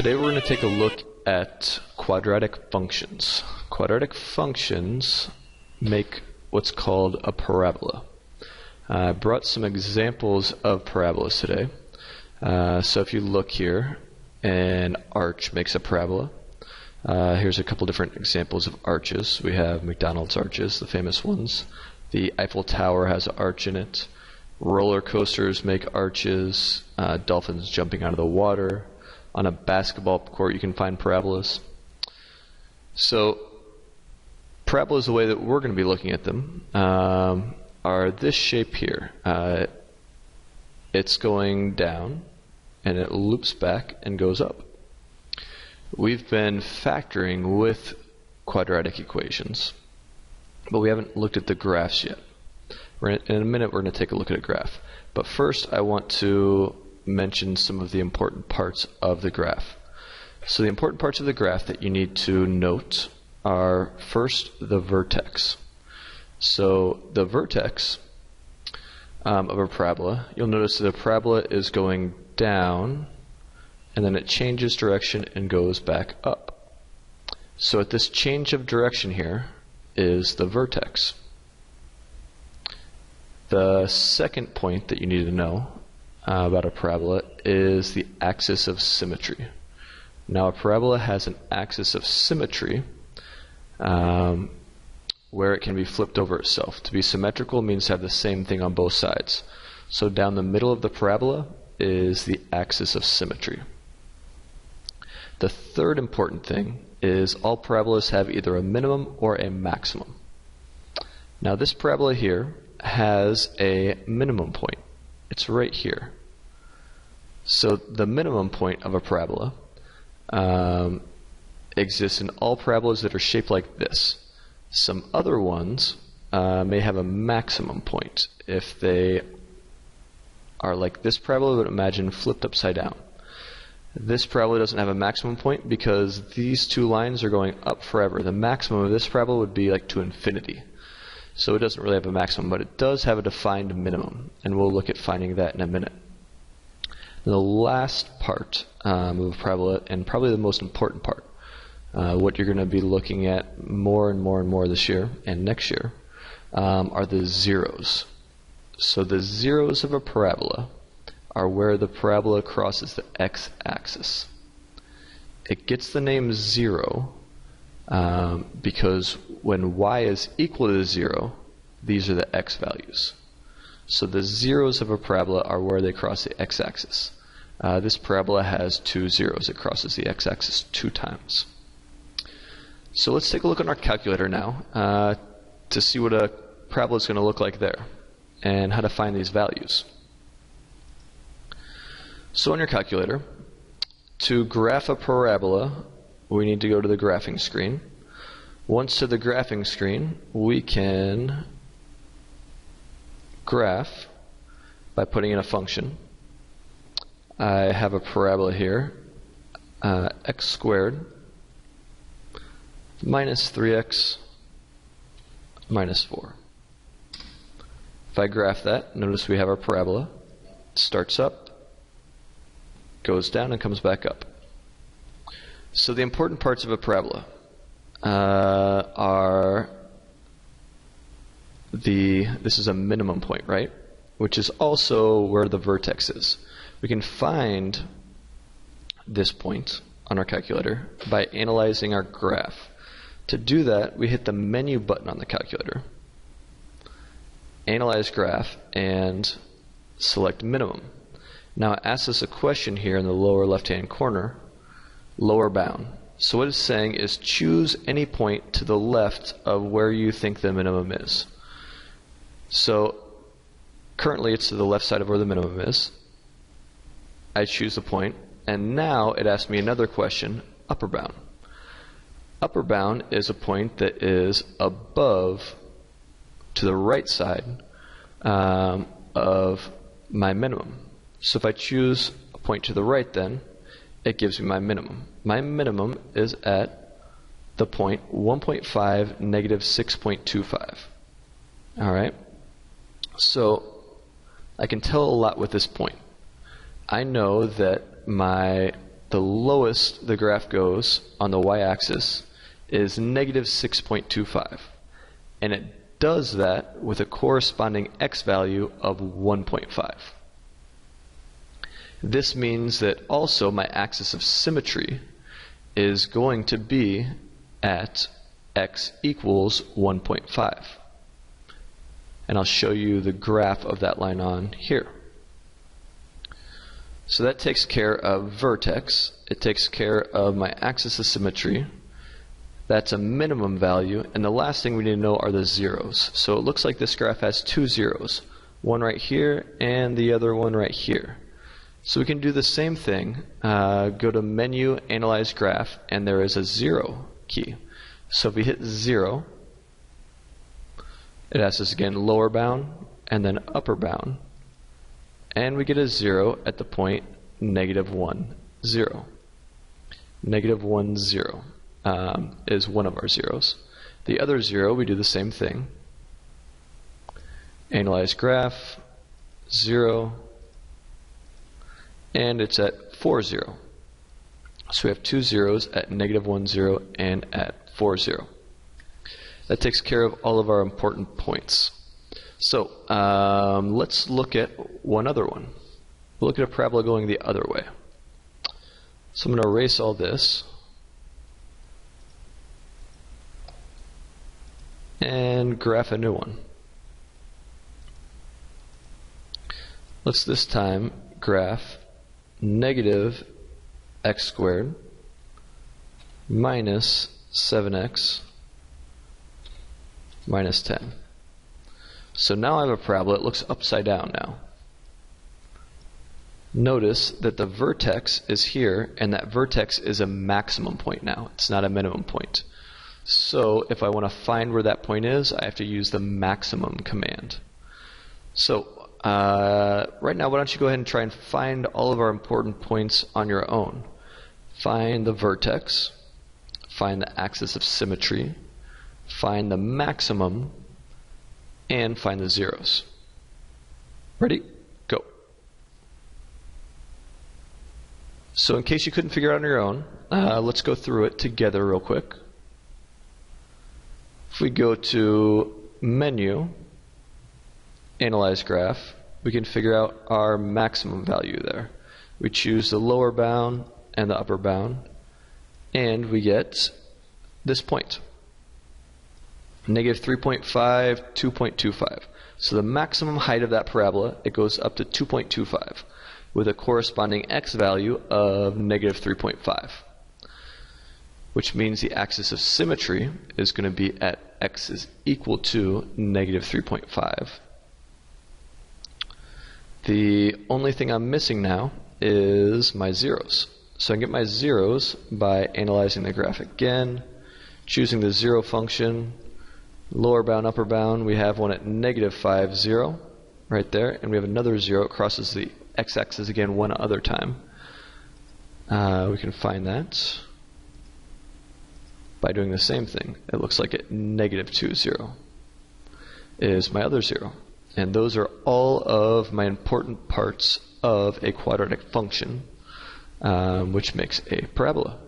Today we're going to take a look at quadratic functions. Quadratic functions make what's called a parabola. I brought some examples of parabolas today. So if you look here, an arch makes a parabola. Here's a couple different examples of arches. We have McDonald's arches, the famous ones. The Eiffel Tower has an arch in it. Roller coasters make arches. Dolphins jumping out of the water. On a basketball court, you can find parabolas. So, parabolas, the way that we're going to be looking at them, are this shape here. It's going down, and it loops back and goes up. We've been factoring with quadratic equations, but we haven't looked at the graphs yet. In a minute, we're going to take a look at a graph. But first, I want to mention some of the important parts of the graph. So the important parts of the graph that you need to note are first the vertex. So the vertex of a parabola, you'll notice that the parabola is going down and then it changes direction and goes back up. So at this change of direction here is the vertex. The second point that you need to know about a parabola is the axis of symmetry. Now a parabola has an axis of symmetry where it can be flipped over itself. To be symmetrical means to have the same thing on both sides. So down the middle of the parabola is the axis of symmetry. The third important thing is all parabolas have either a minimum or a maximum. Now this parabola here has a minimum point. It's right here. So the minimum point of a parabola exists in all parabolas that are shaped like this. Some other ones may have a maximum point if they are like this parabola, but imagine flipped upside down. This parabola doesn't have a maximum point because these two lines are going up forever. The maximum of this parabola would be like to infinity. So it doesn't really have a maximum, but it does have a defined minimum, and we'll look at finding that in a minute. The last part of a parabola, and probably the most important part, what you're going to be looking at more and more and more this year and next year, are the zeros. So the zeros of a parabola are where the parabola crosses the x-axis. It gets the name zero because when y is equal to 0, these are the x values. So the zeros of a parabola are where they cross the x-axis. This parabola has two zeros. It crosses the x-axis 2 times. So let's take a look on our calculator now to see what a parabola is going to look like there and how to find these values. So on your calculator, to graph a parabola, we need to go to the graphing screen. Once to the graphing screen, we can graph by putting in a function. I have a parabola here, x squared minus 3x minus 4. If I graph that, notice we have our parabola. It starts up, goes down, and comes back up. So the important parts of a parabola are this is a minimum point, right? Which is also where the vertex is. We can find this point on our calculator by analyzing our graph. To do that, we hit the menu button on the calculator, analyze graph, and select minimum. Now it asks us a question here in the lower left-hand corner, lower bound. So what it's saying is choose any point to the left of where you think the minimum is. So currently it's to the left side of where the minimum is. I choose the point, and now it asks me another question, upper bound. Upper bound is a point that is above, to the right side of my minimum. So if I choose a point to the right, then it gives me my minimum. My minimum is at the point 1.5, negative 6.25. All right? So I can tell a lot with this point. I know that my the lowest the graph goes on the y-axis is negative 6.25. And it does that with a corresponding x value of 1.5. This means that also my axis of symmetry is going to be at x equals 1.5. And I'll show you the graph of that line on here. So that takes care of vertex. It takes care of my axis of symmetry. That's a minimum value. And the last thing we need to know are the zeros. So it looks like this graph has two zeros. One right here and the other one right here. So we can do the same thing. Go to Menu, Analyze Graph, and there is a 0 key. So if we hit 0, it asks us again lower bound and then upper bound. And we get a 0 at the point negative 1, 0. Negative 1, 0 is one of our zeros. The other 0, we do the same thing. Analyze graph, 0, and it's at 4, 0. So we have two zeros at negative 1, 0 and at 4, 0. That takes care of all of our important points. So let's look at one other one. We'll look at a parabola going the other way. So I'm going to erase all this and graph a new one. Let's this time graph negative x squared minus 7x minus 10. So now I have a parabola. It looks upside down now. Notice that the vertex is here, and that vertex is a maximum point now. It's not a minimum point. So if I want to find where that point is, I have to use the maximum command. So right now, why don't you go ahead and try and find all of our important points on your own. Find the vertex, find the axis of symmetry, find the maximum, and find the zeros. Ready? Go. So in case you couldn't figure it out on your own, let's go through it together real quick. If we go to Menu, Analyze Graph, we can figure out our maximum value there. We choose the lower bound and the upper bound, and we get this point. Negative 3.5, 2.25. So the maximum height of that parabola, it goes up to 2.25 with a corresponding x value of negative 3.5, which means the axis of symmetry is going to be at x is equal to negative 3.5. The only thing I'm missing now is my zeros. So I can get my zeros by analyzing the graph again, choosing the zero function, lower bound, upper bound. We have one at negative 5, 0 right there, and we have another 0. It crosses the x-axis again one other time. We can find that by doing the same thing. It looks like at negative 2, 0 is my other 0. And those are all of my important parts of a quadratic function, which makes a parabola.